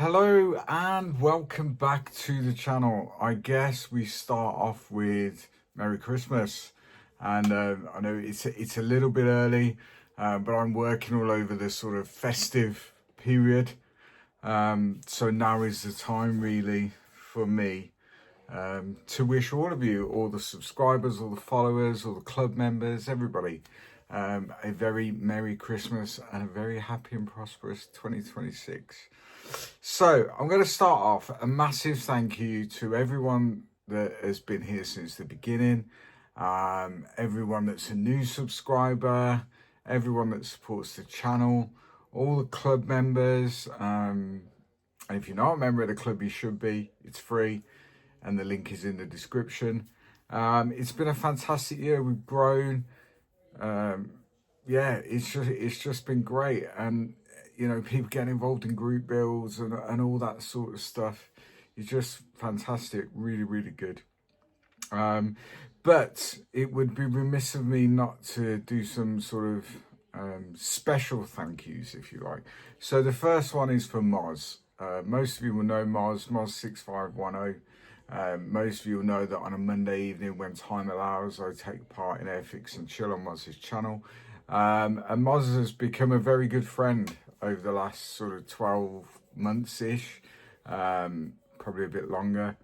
Hello and welcome back to the channel. I guess we start off with Merry Christmas, and I know it's a little bit early, but I'm working all over this sort of festive period, so now is the time really for me to wish all of you, all the subscribers, all the followers, all the club members, everybody, a very Merry Christmas and a very happy and prosperous 2026. So I'm going to start off a massive thank you to everyone that has been here since the beginning, everyone that's a new subscriber, everyone that supports the channel, all the club members. And if you're not a member of the club, you should be. It's free and the link is in the description. It's been a fantastic year. We've grown. Yeah, it's just been great. And you know, people getting involved in group builds and all that sort of stuff. It's just fantastic, really, really good. But it would be remiss of me not to do some sort of special thank yous, if you like. So the first one is for Mos. Most of you will know Mos6510. Most of you will know that on a Monday evening when time allows, I take part in Airfix and Chill on Mos's channel. And Mos has become a very good friend over the last sort of 12 months-ish, probably a bit longer.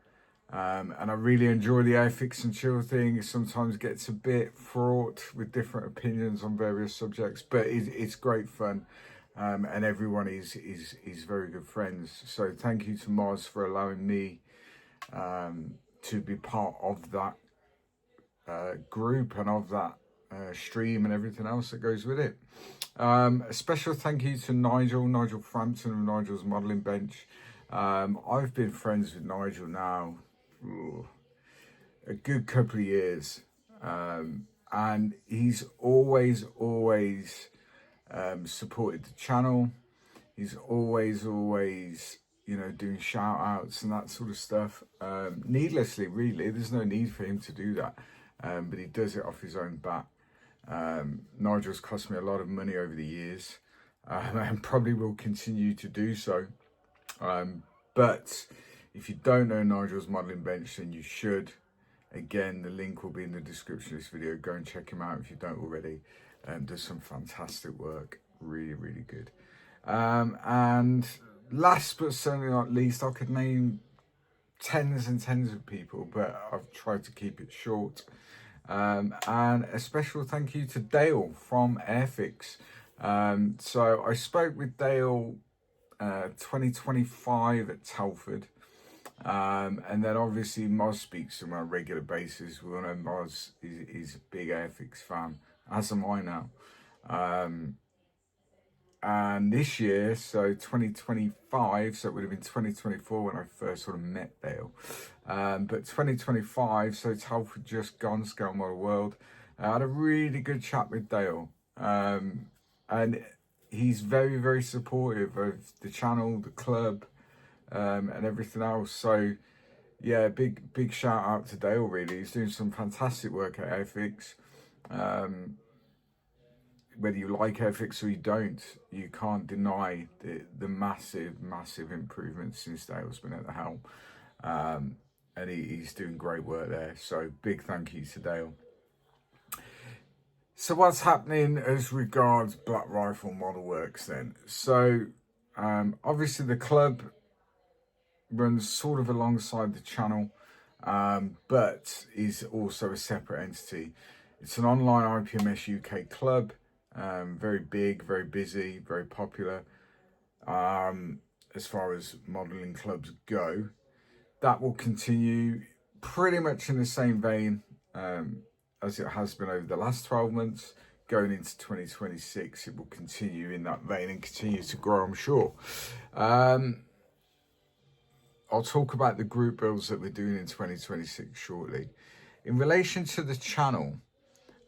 And I really enjoy the Airfix and Chill thing. It sometimes gets a bit fraught with different opinions on various subjects, but it's great fun. And everyone is very good friends. So thank you to Mos for allowing me to be part of that group and of that stream and everything else that goes with it. A special thank you to Nigel Frampton of Nigels Modeling Bench. I've been friends with Nigel now a good couple of years, and he's always supported the channel. He's always you know, doing shout outs and that sort of stuff, needlessly, really. There's no need for him to do that, but he does it off his own bat. Nigel's cost me a lot of money over the years, and probably will continue to do so. But if you don't know Nigel's Modeling Bench, then you should. Again, the link will be in the description of this video. Go and check him out if you don't already. Does some fantastic work, really good. And last but certainly not least, I could name tens and tens of people, but I've tried to keep it short. And a special thank you to Dale from Airfix. So I spoke with Dale 2025 at Telford, and then obviously Mos speaks to him on a regular basis. We all know Mos is a big Airfix fan, as am I now. And this year, so 2025, so it would have been 2024 when I first sort of met Dale. But 2025, so Telford just gone, Scale Model World. I had a really good chat with Dale. And he's very supportive of the channel, the club, and everything else. So yeah, big shout out to Dale, really. He's doing some fantastic work at Airfix. Whether you like Airfix or you don't, you can't deny the massive improvements since Dale's been at the helm. And he's doing great work there. So big thank you to Dale. So what's happening as regards Black Rifle Model Works then? So obviously the club runs sort of alongside the channel, but is also a separate entity. It's an online IPMS UK club. Very big, very busy, very popular as far as modelling clubs go. That will continue pretty much in the same vein as it has been over the last 12 months. Going into 2026, it will continue in that vein and continue to grow, I'm sure. I'll talk about the group builds that we're doing in 2026 shortly. In relation to the channel,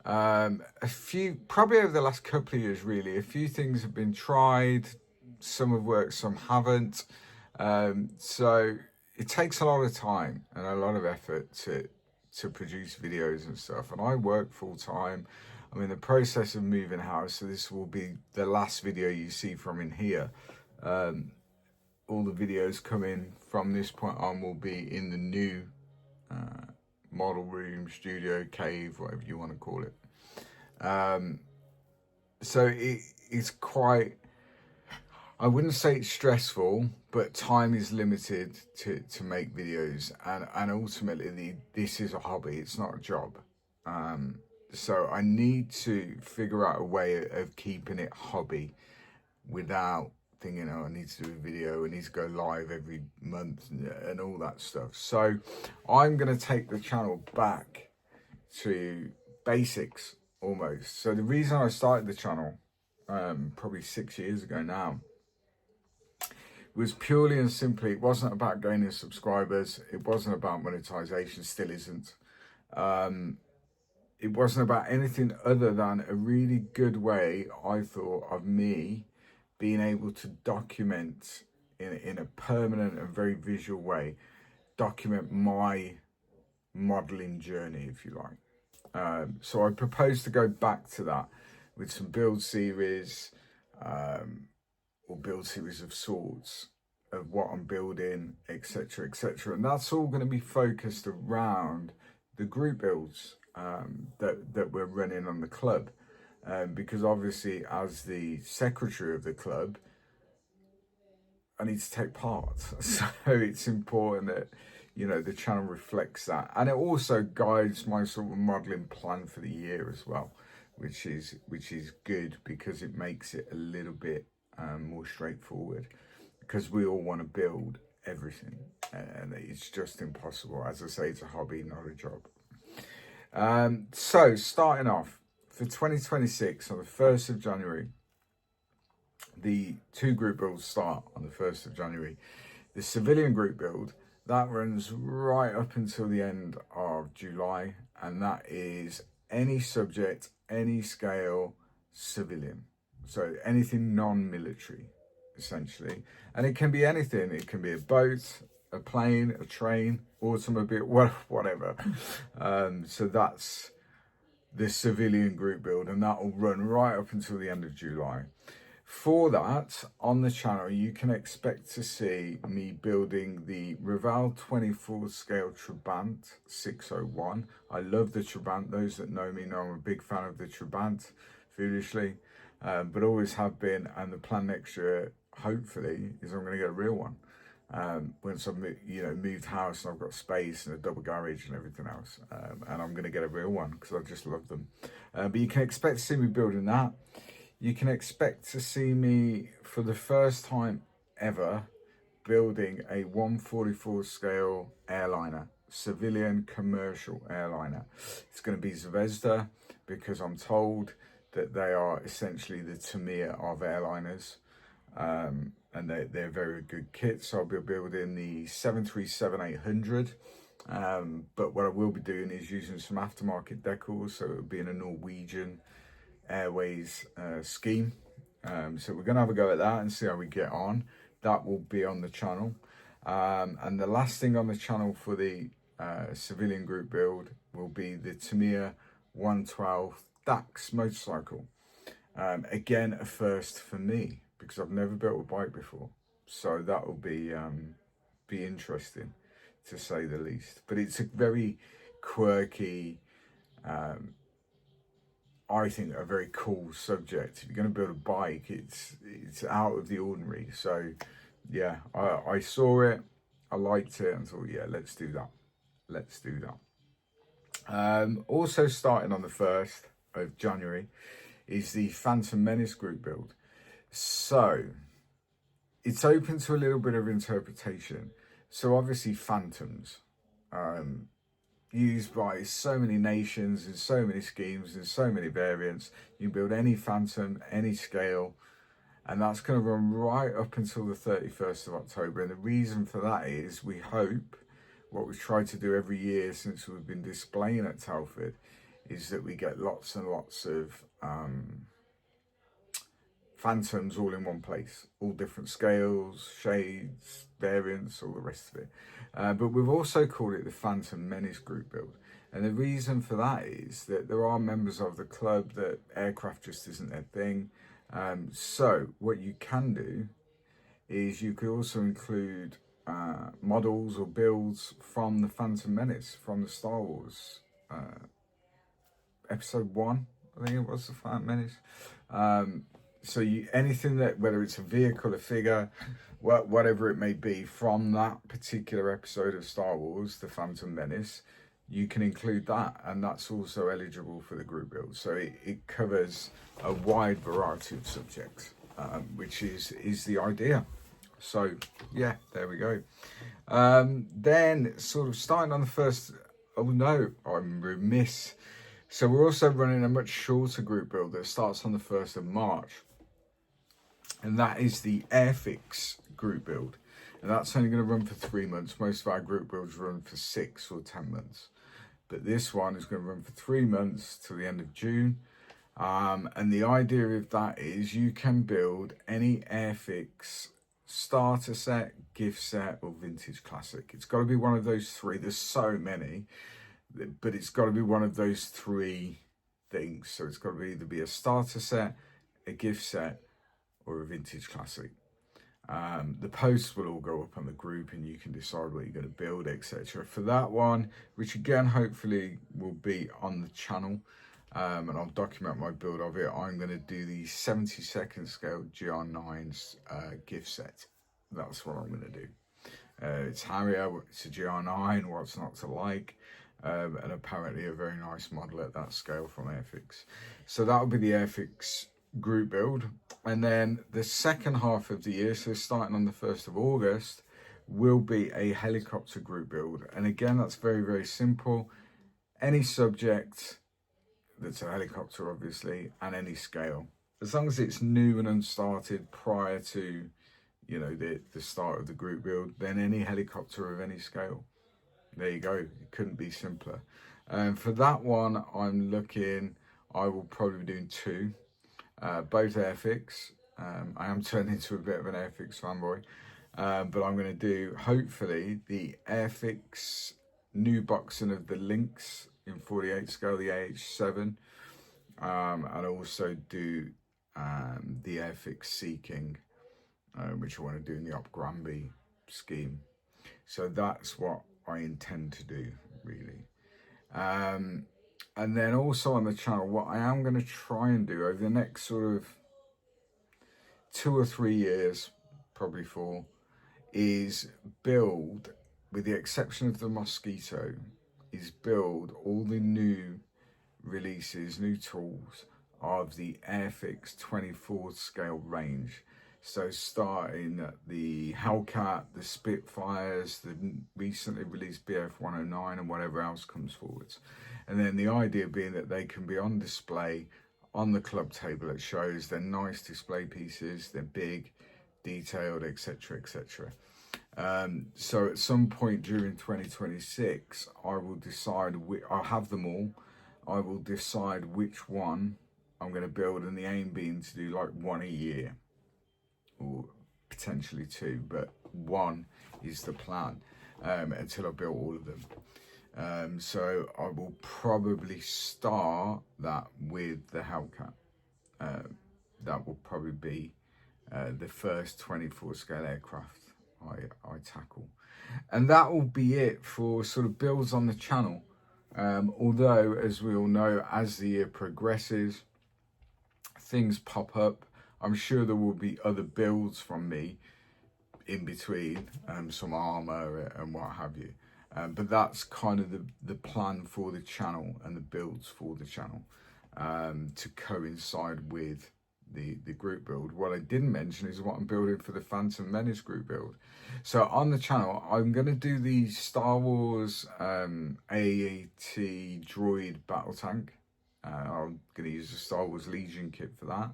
a few, probably over the last couple of years really, a few things have been tried. Some have worked, some haven't. So it takes a lot of time and a lot of effort to produce videos and stuff. And I work full time. I'm in the process of moving house, so this will be the last video you see from in here. all the videos coming from this point on will be in the new model room, studio, cave, whatever you want to call it. So it's quite, I wouldn't say it's stressful, but time is limited to make videos, and ultimately this is a hobby, it's not a job. So I need to figure out a way of keeping it hobby without thinking, oh, I need to do a video, I need to go live every month and all that stuff. So I'm going to take the channel back to basics almost. So the reason I started the channel probably 6 years ago now was purely and simply, it wasn't about gaining subscribers, it wasn't about monetization, still isn't. It wasn't about anything other than a really good way, I thought, of me being able to document in a permanent and very visual way, document my modeling journey, if you like. So I propose to go back to that with some build series, or build series of sorts, of what I'm building, etc., etc. And that's all going to be focused around the group builds that we're running on the club. Because obviously, as the secretary of the club, I need to take part. So it's important that, you know, the channel reflects that. And it also guides my sort of modeling plan for the year as well, which is good, because it makes it a little bit more straightforward, because we all want to build everything, and it's just impossible. As I say, it's a hobby, not a job. So starting off for 2026 on the 1st of January, the two group builds start on the 1st of January. The civilian group build, that runs right up until the end of July, and that is any subject, any scale, civilian. So anything non-military, essentially. And it can be anything. It can be a boat, a plane, a train, automobile, whatever. So that's the civilian group build, and that will run right up until the end of July. For that, on the channel, you can expect to see me building the Raval 24 scale Trabant 601. I love the Trabant. Those that know me know I'm a big fan of the Trabant, foolishly, but always have been. And the plan next year, hopefully, is I'm going to get a real one. Once I've moved house and I've got space and a double garage and everything else, and I'm going to get a real one because I just love them. But you can expect to see me building that. You can expect to see me, for the first time ever, building a 144 scale airliner, civilian commercial airliner. It's going to be Zvezda, because I'm told that they are essentially the Tamiya of airliners, and they're very good kits. So I'll be building the 737-800, but what I will be doing is using some aftermarket decals, so it'll be in a Norwegian Airways scheme. So we're going to have a go at that and see how we get on. That will be on the channel. And the last thing on the channel for the civilian group build will be the Tamiya 112 DAX motorcycle. Again, a first for me, because I've never built a bike before. So that will be interesting, to say the least. But it's a very quirky, I think, a very cool subject. If you're going to build a bike, it's out of the ordinary. So yeah, I saw it, I liked it, and thought, yeah, let's do that. Also starting on the 1st of January is the Phantom Menace group build. So it's open to a little bit of interpretation. So obviously phantoms, used by so many nations and so many schemes and so many variants. You can build any phantom, any scale, and that's going to run right up until the 31st of October. And the reason for that is, we hope, what we've tried to do every year since we've been displaying at Telford, is that we get lots and lots of phantoms all in one place, all different scales, shades, variants, all the rest of it. But we've also called it the Phantom Menace group build. And the reason for that is that there are members of the club that aircraft just isn't their thing. So what you can do is you could also include models or builds from the Phantom Menace, from the Star Wars episode 1, I think it was, the Phantom Menace. So anything that, whether it's a vehicle, a figure, whatever it may be, from that particular episode of Star Wars, the Phantom Menace, you can include that, and that's also eligible for the group build. So it covers a wide variety of subjects, which is the idea. So yeah, there we go. Then sort of starting on the first, oh no, I'm remiss. So we're also running a much shorter group build that starts on the 1st of March. And that is the Airfix group build. And that's only going to run for 3 months. Most of our group builds run for 6 or 10 months. But this one is going to run for 3 months till the end of June. And the idea of that is you can build any Airfix starter set, gift set, or vintage classic. It's got to be one of those 3. There's so many, but it's got to be one of those 3 things. So it's got to either be a starter set, a gift set, or a vintage classic. The posts will all go up on the group, and you can decide what you're going to build, etc. For that one, which again hopefully will be on the channel, and I'll document my build of it. I'm going to do the 72nd scale GR9's gift set. That's what I'm going to do. It's Harrier, it's a GR9, what's not to like, and apparently a very nice model at that scale from Airfix. So that'll be the Airfix group build. And then the second half of the year, so starting on the 1st of August, will be a helicopter group build. And again, that's very, very simple. Any subject that's a helicopter, obviously, and any scale. As long as it's new and unstarted prior to, you know, the start of the group build, then any helicopter of any scale. There you go. It couldn't be simpler. For that one, I'm looking, I will probably be doing 2. Both Airfix. I am turning into a bit of an Airfix fanboy, but I'm going to do hopefully the Airfix new boxing of the Lynx in 48 scale, the AH7, and also do the Airfix Sea King, which I want to do in the Op Granby scheme. So that's what I intend to do, really. And then also on the channel, what I am going to try and do over the next sort of 2 or 3 years, probably 4, is build, with the exception of the Mosquito, is build all the new releases, new tools of the Airfix 24 scale range. So starting at the Hellcat, the Spitfires, the recently released BF109 and whatever else comes forwards. And then the idea being that they can be on display on the club table at shows. They're nice display pieces, they're big, detailed, etc, etc. So at some point during 2026, I will decide, I'll have them all, I will decide which one I'm going to build, and the aim being to do like 1 a year, or potentially 2, but 1 is the plan, until I build all of them. So I will probably start that with the Hellcat. That will probably be the first 24 scale aircraft I tackle. And that will be it for sort of builds on the channel. Although, as we all know, as the year progresses, things pop up. I'm sure there will be other builds from me in between, some armor and what have you. But that's kind of the plan for the channel and the builds for the channel, to coincide with the group build. What I didn't mention is what I'm building for the Phantom Menace group build. So on the channel, I'm going to do the Star Wars AAT droid battle tank. I'm going to use the Star Wars Legion kit for that.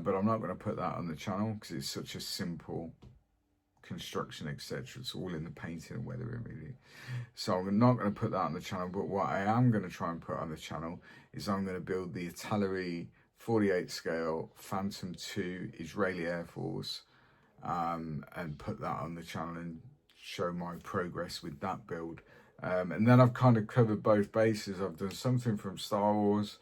But I'm not going to put that on the channel because it's such a simple construction, etc. It's all in the painting and weathering, really. So I'm not going to put that on the channel. But what I am going to try and put on the channel is I'm going to build the Artillery 48 scale Phantom 2 Israeli Air Force, and put that on the channel and show my progress with that build. And then I've kind of covered both bases. I've done something from Star Wars,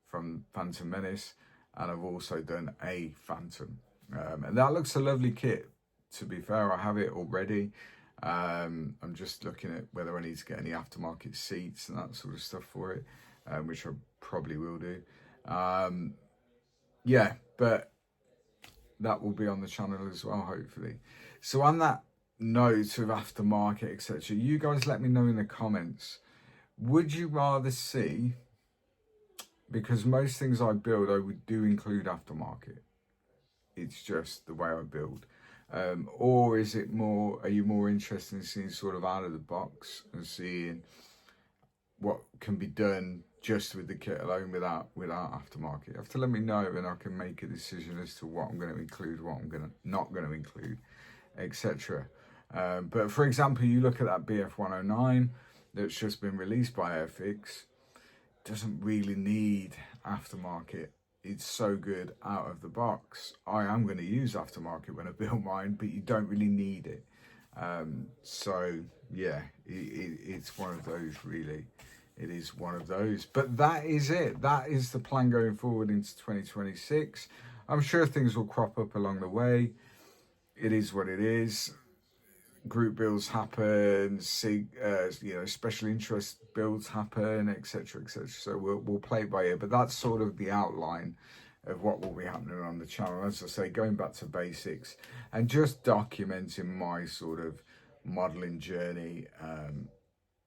from Phantom Menace, and I've also done a Phantom. And that looks a lovely kit, to be fair, I have it already. I'm just looking at whether I need to get any aftermarket seats and that sort of stuff for it, which I probably will do. Yeah, but that will be on the channel as well, hopefully. So on that note of aftermarket, etc., you guys let me know in the comments, would you rather see, because most things I build, I would do include aftermarket. It's just the way I build. Or is it more, are you more interested in seeing sort of out of the box and seeing what can be done just with the kit alone without aftermarket? You have to let me know and I can make a decision as to what I'm going to include, what I'm not going to include, etc. But for example, you look at that BF109 that's just been released by Airfix, doesn't really need aftermarket. It's so good out of the box. I am going to use aftermarket when I build mine, but you don't really need it. So yeah, it's one of those, really. It is one of those. But that is it. That is the plan going forward into 2026. I'm sure things will crop up along the way. It is what it is. Group builds happen, special interest builds happen, etc., etc. So we'll play it by ear, but that's sort of the outline of what will be happening on the channel. As I say, going back to basics and just documenting my sort of modeling journey,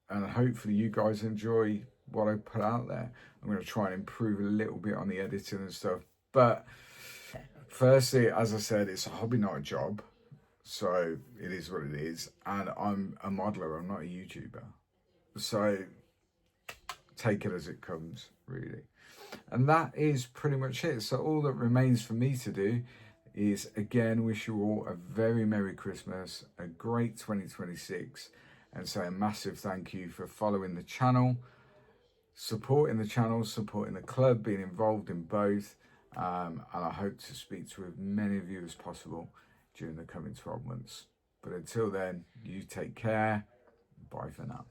and hopefully you guys enjoy what I put out there. I'm going to try and improve a little bit on the editing and stuff, but firstly, as I said, it's a hobby, not a job. So it is what it is. And I'm a modeler, I'm not a YouTuber. So take it as it comes, really. And that is pretty much it. So all that remains for me to do is, again, wish you all a very Merry Christmas, a great 2026, and say a massive thank you for following the channel, supporting the channel, supporting the club, being involved in both. And I hope to speak to as many of you as possible during the coming 12 months. But until then, you take care. Bye for now.